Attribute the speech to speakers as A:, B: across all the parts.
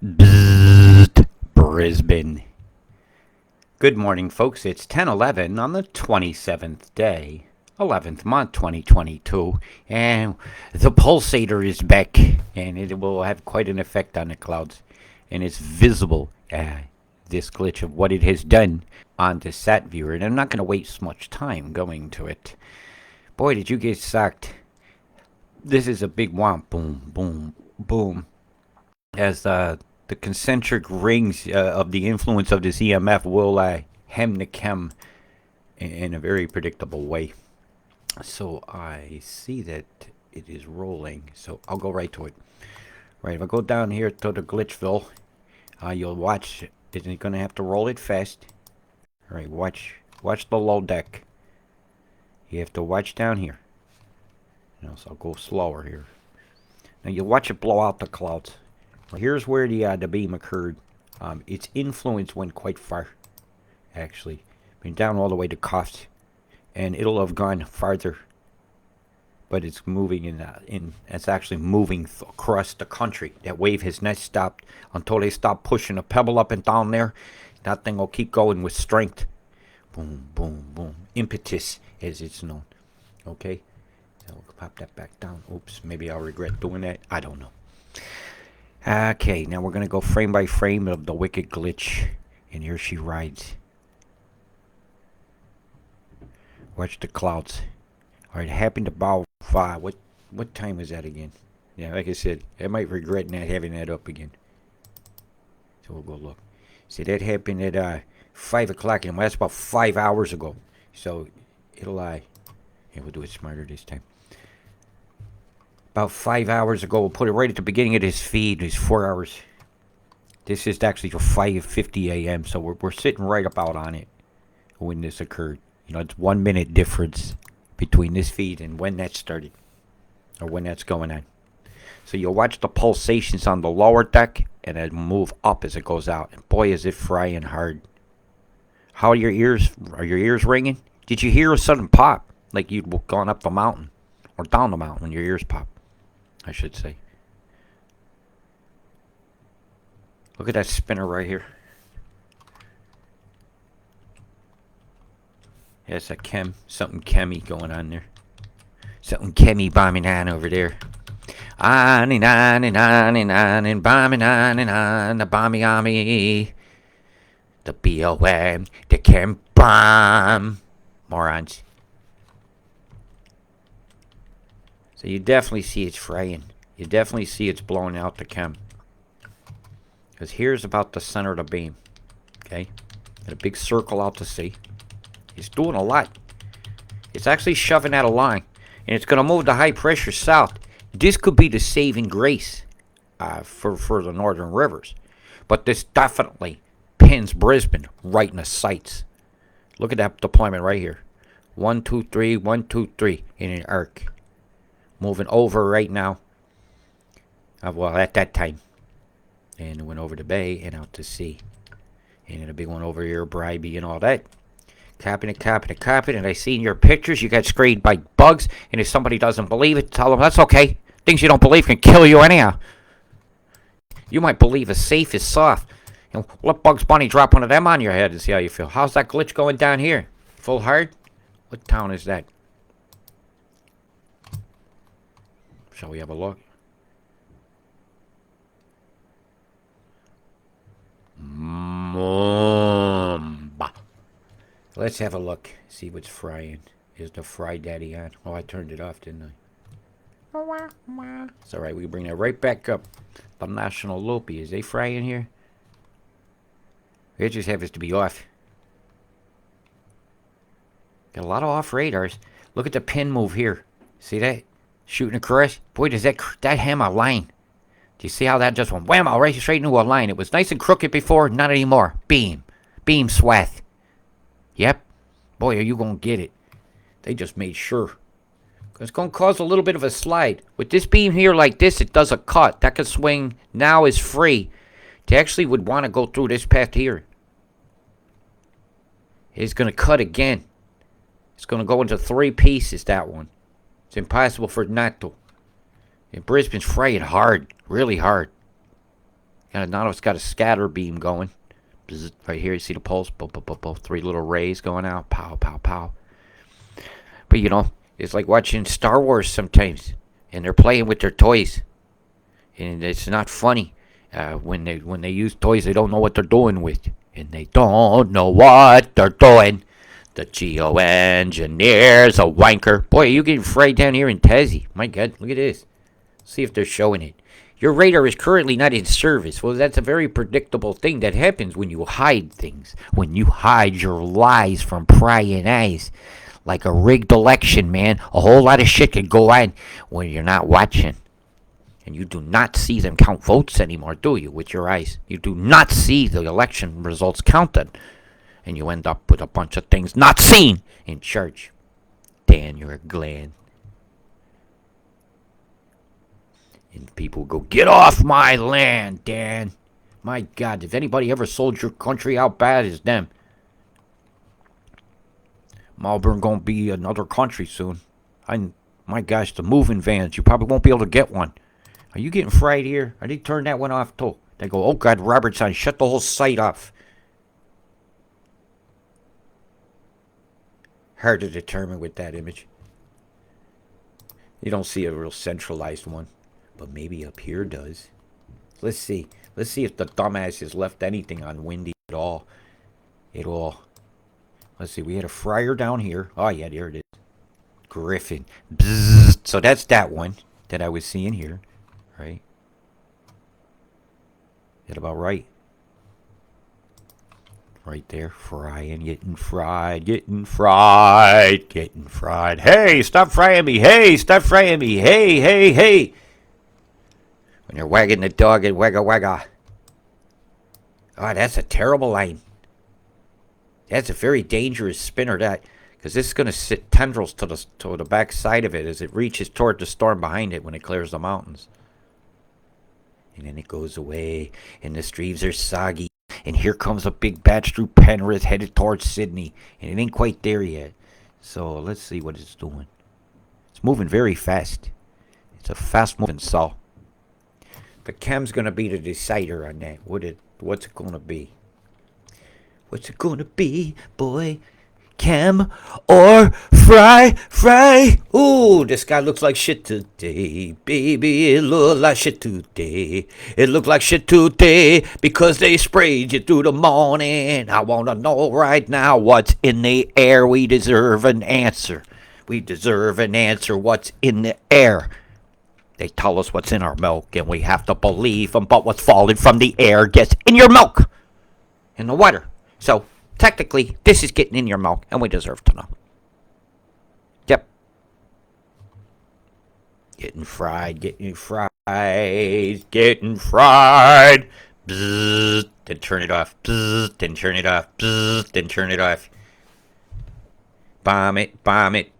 A: Bzzzt, Brisbane. Good morning, folks. It's 10:11 on the 27th day, 11th month, 2022, and the pulsator is back, and it will have quite an effect on the clouds, and it's visible. This glitch of what it has done on the sat viewer, and I'm not going to waste much time going to it. Boy, did you get sucked. This is a big one. Boom, boom, boom. As the concentric rings of the influence of this EMF will hem the chem in a very predictable way. So I see that it is rolling, so I'll go right to it. Right, if I go down here to the Glitchville, you'll watch. Isn't going to have to roll it fast. All right, watch the low deck. You have to watch down here. So I'll go slower here. Now you watch it blow out the clouds. Here's where the beam occurred. Its influence went quite far, actually. I mean, down all the way to Coft, and it'll have gone farther. But it's moving it's actually moving across the country. That wave has not stopped until they stop pushing a pebble up and down there. That thing will keep going with strength. Boom, boom, boom. Impetus, as it's known. Okay, so we'll pop that back down. Oops, maybe I'll regret doing that. I don't know. Okay, now we're going to go frame by frame of the wicked glitch. And here she rides. Watch the clouds. Alright, it happened about 5. What time is that again? Yeah, like I said, I might regret not having that up again. So we'll go look. See, that happened at 5 o'clock, and that's about 5 hours ago. So it'll, yeah, we'll do it smarter this time. About 5 hours ago, we'll put it right at the beginning of this feed. It's 4 hours. This is actually for 5:50 a.m. So we're sitting right about on it when this occurred. It's 1 minute difference between this feed and when that started, or when that's going on. So you'll watch the pulsations on the lower deck, and then move up as it goes out. And boy, is it frying hard. How are your ears ringing? Did you hear a sudden pop, like you'd gone up the mountain, or down the mountain when your ears pop, I should say. Look at that spinner right here. Yeah, it's a something chemi going on there. Something chemi bombing on over there. On and on and on and on and bombing on and on. The bomby army. The BOM. The chem bomb. Morons. So you definitely see it's fraying. You definitely see it's blowing out the chem. Because here's about the center of the beam. Okay? Got a big circle out to sea. It's doing a lot. It's actually shoving out a line. And it's going to move the high pressure south. This could be the saving grace for the northern rivers. But this definitely pins Brisbane right in the sights. Look at that deployment right here. 1, 2, 3, 1, 2, 3 in an arc. Moving over right now. Well, at that time. And it went over the bay and out to sea. And then a big one over here, Bribey and all that. Copying it. And I see in your pictures you got sprayed by bugs. And if somebody doesn't believe it, tell them that's okay. Things you don't believe can kill you anyhow. You might believe a safe is soft. Let Bugs Bunny drop one of them on your head and see how you feel. How's that glitch going down here? Full hard? What town is that? Shall we have a look? Let's have a look. See what's frying. Is the fry daddy on? Oh, I turned it off, didn't I? It's alright. We can bring that right back up. The National Loopy. Is they frying here? It just happens to be off. Got a lot of off radars. Look at the pin move here. See that? Shooting across. Boy, does that hem a line. Do you see how that just went wham, right straight into a line? It was nice and crooked before, not anymore. Beam. Beam swath. Yep. Boy, are you going to get it. They just made sure. It's going to cause a little bit of a slide. With this beam here like this, it does a cut. That could swing now is free. They actually would want to go through this path here. It's going to cut again. It's going to go into 3 pieces, that one. It's impossible for it not to. And Brisbane's fraying hard. Really hard. Now it's got a scatter beam going. Bzz, right here, you see the pulse? Boom, boom, boom, boom. 3 little rays going out. Pow, pow, pow. But it's like watching Star Wars sometimes, and they're playing with their toys, and it's not funny. When they use toys, they don't know what they're doing with, and they don't know what they're doing. The geoengineer's a wanker. Boy, are you getting fried down here in Tassie? My God, look at this. See if they're showing it. Your radar is currently not in service. Well, that's a very predictable thing that happens when you hide things. When you hide your lies from prying eyes. Like a rigged election, man. A whole lot of shit can go on when you're not watching. And you do not see them count votes anymore, do you, with your eyes? You do not see the election results counted. And you end up with a bunch of things not seen in church. Dan, you're a gland. And people go, get off my land, Dan. My God, if anybody ever sold your country out bad, it's them. Melbourne gonna be another country soon. My gosh, the moving vans, you probably won't be able to get one. Are you getting fried here? I did turn that one off too. They go, oh God, Robertson, shut the whole site off. Hard to determine with that image. You don't see a real centralized one. But maybe up here does. Let's see. Let's see if the dumbass has left anything on Windy at all. Let's see. We had a fryer down here. Oh, yeah, there it is. Griffin. Bzzz. So that's that one that I was seeing here. Right? Is that about right? Right there. Frying. Getting fried. Getting fried. Getting fried. Hey, stop frying me. Hey, stop frying me. Hey, hey, hey. When you're wagging the dog and wagga wagga. Oh, that's a terrible line. That's a very dangerous spinner, that. Because this is going to sit tendrils to the back side of it as it reaches toward the storm behind it when it clears the mountains. And then it goes away, and the streams are soggy. And here comes a big batch through Penrith headed towards Sydney. And it ain't quite there yet. So let's see what it's doing. It's moving very fast. It's a fast-moving saw. The chem's going to be the decider on that. What's it going to be? What's it going to be, boy? Chem or fry? Ooh, this guy looks like shit today. Baby, it look like shit today. It look like shit today because they sprayed you through the morning. I want to know right now what's in the air. We deserve an answer. We deserve an answer. What's in the air? They tell us what's in our milk, and we have to believe them, but what's falling from the air gets in your milk, in the water. So, technically, this is getting in your milk, and we deserve to know. Yep. Getting fried. Bzzz, then turn it off. Bzzz, then turn it off. Bzzz, then turn it off. Bomb it, bomb, the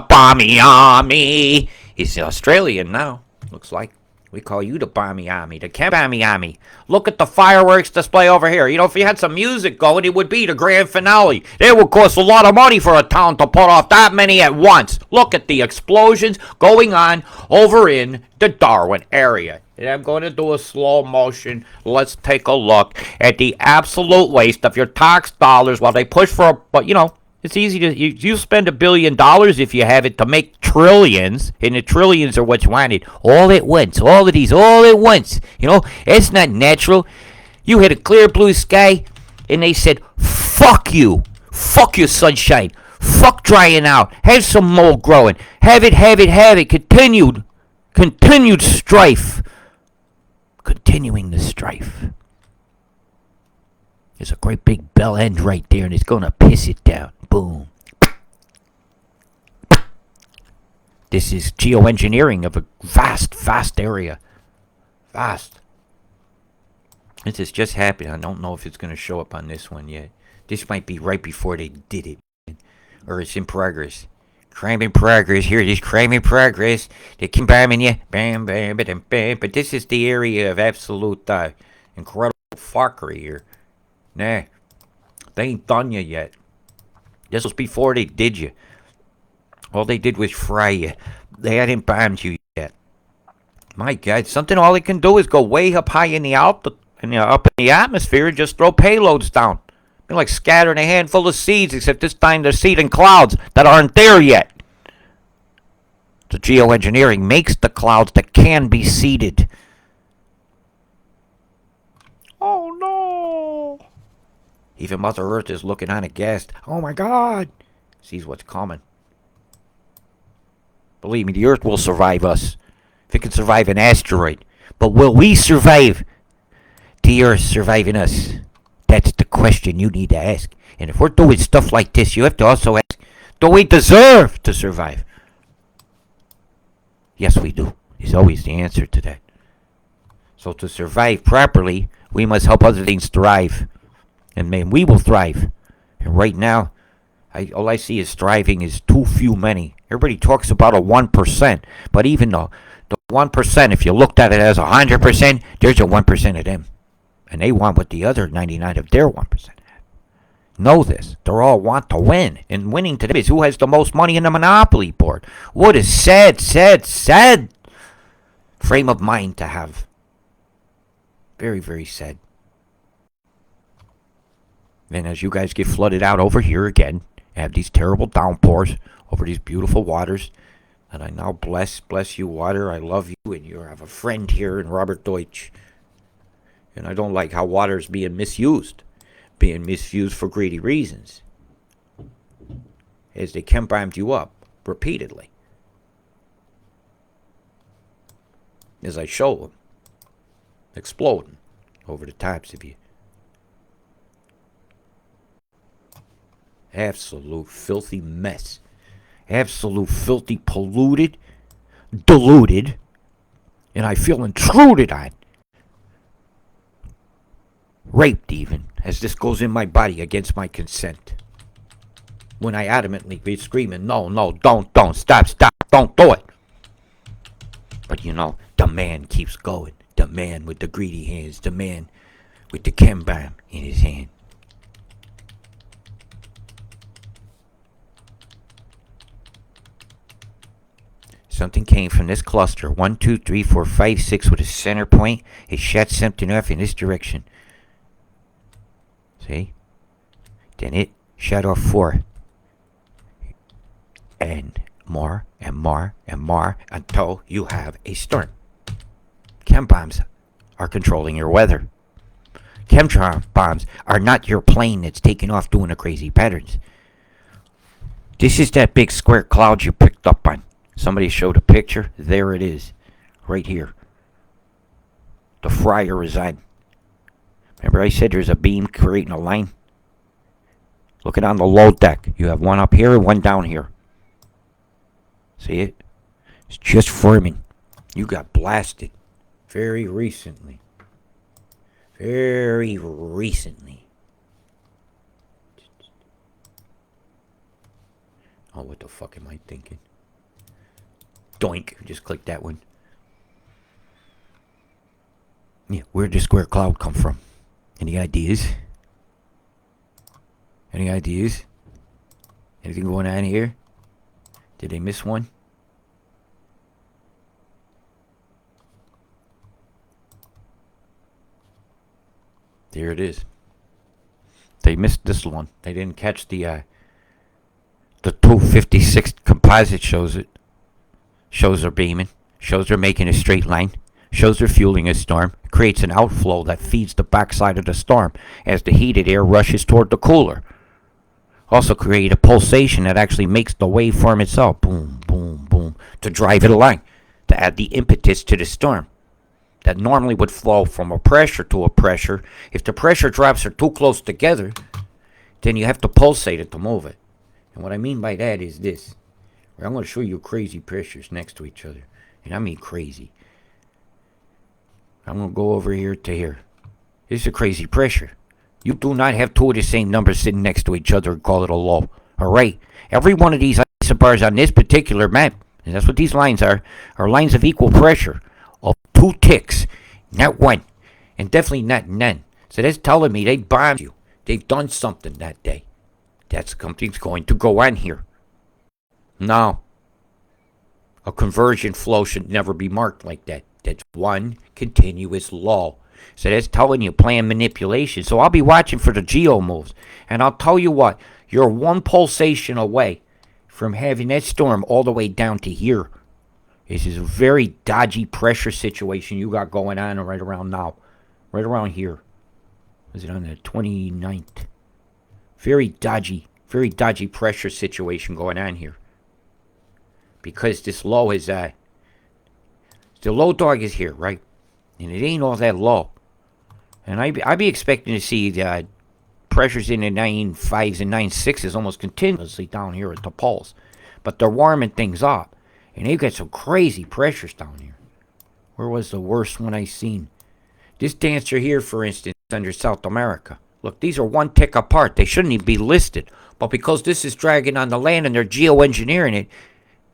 A: bommy army. He's Australian now, looks like. We call you the bommy army, the bommy army. Look at the fireworks display over here. If you had some music going, it would be the grand finale. It would cost a lot of money for a town to put off that many at once. Look at the explosions going on over in the Darwin area. And I'm going to do a slow motion. Let's take a look at the absolute waste of your tax dollars while they push for but it's easy to, you spend $1 billion if you have it to make trillions, and the trillions are what's wanted. All at once, all of these, all at once. It's not natural. You had a clear blue sky, and they said, fuck you, sunshine, fuck drying out, have some mold growing, have it, continued strife. Continuing the strife. There's a great big bell end right there, and it's going to piss it down. Boom. This is geoengineering of a vast area. Vast. This is just happening. I don't know if it's going to show up on this one yet. This might be right before they did it. Or it's in progress. Crime in progress. Here it is. Crime in progress. They keep bombing you. Bam, bam, bam, bam. But this is the area of absolute incredible fuckery here. Nah. They ain't done you yet. This was before they did you. All they did was fry you. They hadn't bombed you yet. My God, something all it can do is go way up high in the up in the atmosphere and just throw payloads down. They're like scattering a handful of seeds, except this time they're seeding clouds that aren't there yet. The geoengineering makes the clouds that can be seeded. Oh no! Even Mother Earth is looking on aghast. Oh my God! Sees what's coming. Believe me, the Earth will survive us. If it can survive an asteroid. But will we survive the Earth surviving us? That's the question you need to ask. And if we're doing stuff like this, you have to also ask, do we deserve to survive? Yes, we do. Is always the answer to that. So to survive properly, we must help other things thrive. And man, we will thrive. And right now, all I see is thriving is too few many. Everybody talks about a 1%. But even though the 1%, if you looked at it as 100%, there's a 1% of them. And they want what the other 99 of their 1% have. Know this. They all want to win. And winning to them is who has the most money in the monopoly board. What a sad frame of mind to have. Very, very sad. And as you guys get flooded out over here again, have these terrible downpours over these beautiful waters, and I now bless you, water. I love you, and you have a friend here in Robert Deutsch. And I don't like how water is being misused for greedy reasons, as they chem bombed you up repeatedly, as I show them exploding over the tops of you. Absolute filthy mess. Absolute filthy, polluted, diluted, and I feel intruded on. Raped even, as this goes in my body against my consent. When I adamantly be screaming, no, don't, stop, don't do it. But you know, the man keeps going. The man with the greedy hands. The man with the chem bomb in his hand. Something came from this cluster. 1, 2, 3, 4, 5, 6 with a center point. It shot something off in this direction. See? Then it shut off 4. And more and more and more until you have a storm. Chem bombs are controlling your weather. Chem bombs are not your plane that's taking off doing the crazy patterns. This is that big square cloud you picked up on. Somebody showed a picture. There it is. Right here. The fryer is on. Remember I said there's a beam creating a line? Looking on the load deck. You have one up here and one down here. See it? It's just forming. You got blasted. Very recently. Very recently. Oh, what the fuck am I thinking? Doink. Just click that one. Yeah, where'd the square cloud come from? Any ideas? Any ideas? Anything going on here? Did they miss one? There it is. They missed this one. They didn't catch the 256 composite shows it. Shows they're beaming. Shows they're making a straight line. Shows they're fueling a storm. Creates an outflow that feeds the backside of the storm as the heated air rushes toward the cooler. Also create a pulsation that actually makes the waveform itself. Boom, boom, boom. To drive it along. To add the impetus to the storm. That normally would flow from a pressure to a pressure. If the pressure drops are too close together, then you have to pulsate it to move it. And what I mean by that is this. I'm going to show you crazy pressures next to each other. And I mean crazy. I'm going to go over here to here. This is a crazy pressure. You do not have two of the same numbers sitting next to each other and call it a low. Alright? Every one of these isobars on this particular map, and that's what these lines are lines of equal pressure. Of 2 ticks. Not 1. And definitely not none. So that's telling me they bombed you. They've done something that day. That's something's going to go on here. No. A conversion flow should never be marked like that. That's one continuous low. So that's telling you plan manipulation. So I'll be watching for the geo moves. And I'll tell you what, you're one pulsation away from having that storm all the way down to here. This is a very dodgy pressure situation you got going on right around now. Right around here. Was it on the 29th? Very dodgy pressure situation going on here. Because this low is, the low dog is here, right? And it ain't all that low. And I be expecting to see the pressures in the 9.5s and 9.6s almost continuously down here at the pulse. But they're warming things up. And they've got some crazy pressures down here. Where was the worst one I seen? This dancer here, for instance, under South America. Look, these are one tick apart. They shouldn't even be listed. But because this is dragging on the land and they're geoengineering it,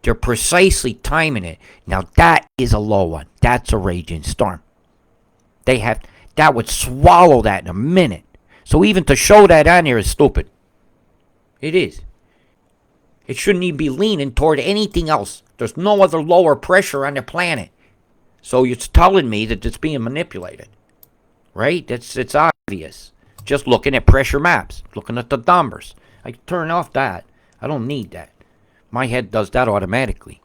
A: they're precisely timing it. Now, that is a low one. That's a raging storm. That would swallow that in a minute. So even to show that on here is stupid. It is. It shouldn't even be leaning toward anything else. There's no other lower pressure on the planet. So it's telling me that it's being manipulated. Right? It's obvious. Just looking at pressure maps. Looking at the numbers. I can turn off that. I don't need that. My head does that automatically.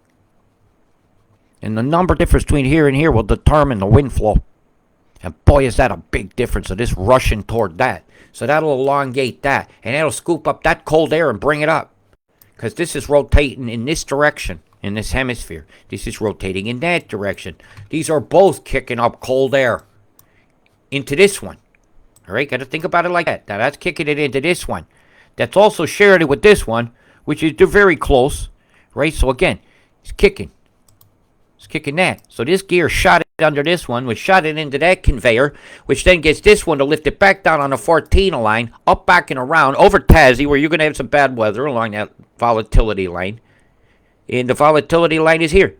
A: And the number difference between here and here will determine the wind flow. And boy, is that a big difference of this rushing toward that. So that'll elongate that. And that'll scoop up that cold air and bring it up. Because this is rotating in this direction, in this hemisphere. This is rotating in that direction. These are both kicking up cold air into this one. All right, got to think about it like that. Now that's kicking it into this one. That's also sharing it with this one, which is they're very close. Right, so again, it's kicking. It's kicking that. So this gear shot it under this one, which shot it into that conveyor, which then gets this one to lift it back down on the 14 line, up, back, and around, over Tassie, where you're going to have some bad weather along that volatility line. And the volatility line is here,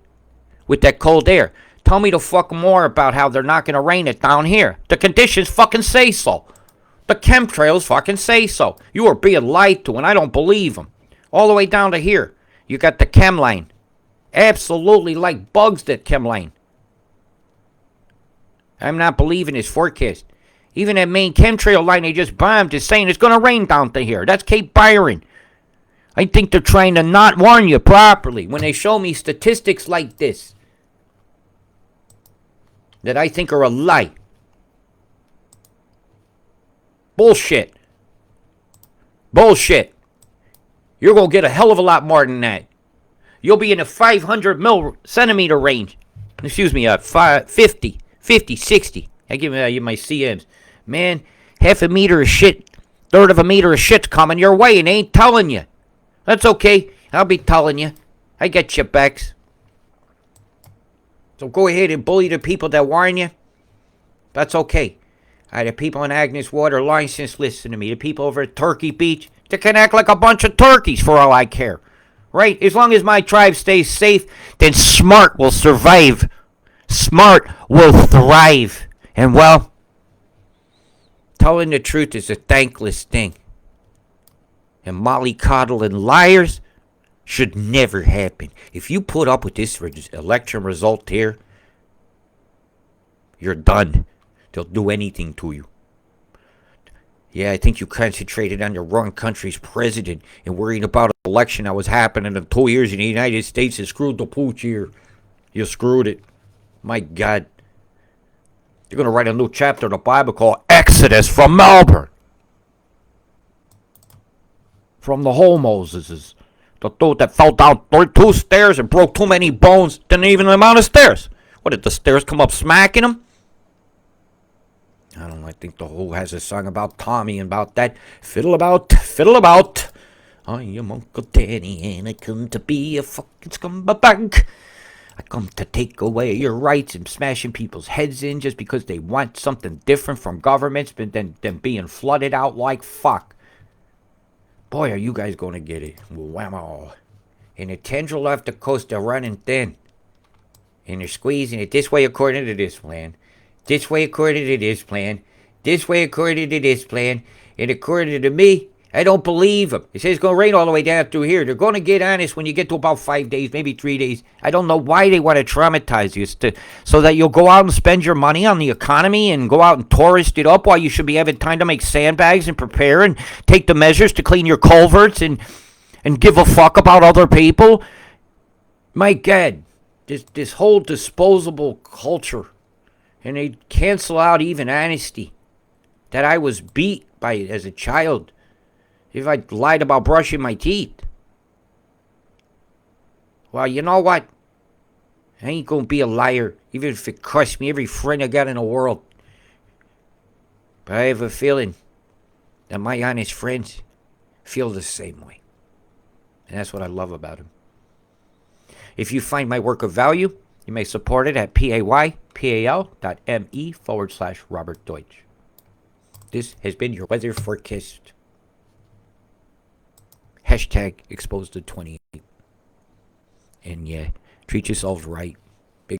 A: with that cold air. Tell me the fuck more about how they're not going to rain it down here. The conditions fucking say so. The chemtrails fucking say so. You are being lied to, and I don't believe them. All the way down to here, you got the chem line. Absolutely like bugs, that chem line. I'm not believing this forecast. Even that main chemtrail line they just bombed is saying it's going to rain down to here. That's Cape Byron. I think they're trying to not warn you properly when they show me statistics like this that I think are a lie. Bullshit. Bullshit. You're going to get a hell of a lot more than that. You'll be in the 500 centimeter range. Excuse me, 50, 60. I give you my CMs. Man, half a meter of shit, third of a meter of shit's coming your way and they ain't telling you. That's okay. I'll be telling you. I get your backs. So go ahead and bully the people that warn you. That's okay. The people in Agnes Water license listen to me. The people over at Turkey Beach, they can act like a bunch of turkeys for all I care. Right? As long as my tribe stays safe, then smart will survive. Smart will thrive. And well, telling the truth is a thankless thing. And mollycoddling liars should never happen. If you put up with this election result here, you're done. They'll do anything to you. Yeah, I think you concentrated on the wrong country's president and worrying about an election that was happening in 2 years in the United States and screwed the pooch here. You screwed it. My God. They're going to write a new chapter in the Bible called Exodus from Melbourne. From the whole Moseses. The dude that fell down 2 stairs and broke too many bones. Didn't even the amount of stairs. What, did the stairs come up smacking him? I don't know, I think the Who has a song about Tommy and about that. Fiddle about. I am Uncle Danny and I come to be a fucking scumbag. I come to take away your rights and smashing people's heads in just because they want something different from governments than being flooded out like fuck. Boy, are you guys going to get it. Whammo. And the tendril off the coast, they're running thin. And they're squeezing it this way according to this plan. This way according to this plan. This way according to this plan. And according to me, I don't believe them. They say it's going to rain all the way down through here. They're going to get honest when you get to about 5 days, maybe 3 days. I don't know why they want to traumatize you. So that you'll go out and spend your money on the economy and go out and tourist it up while you should be having time to make sandbags and prepare and take the measures to clean your culverts and give a fuck about other people. My God, this whole disposable culture. And they cancel out even honesty that I was beat by it as a child. If I lied about brushing my teeth. Well, you know what? I ain't gonna be a liar, even if it costs me every friend I got in the world. But I have a feeling that my honest friends feel the same way. And that's what I love about them. If you find my work of value, you may support it at paypal.me/Robert Deutsch. This has been your weather forecast. #exposed to 28. And yeah, treat yourselves right.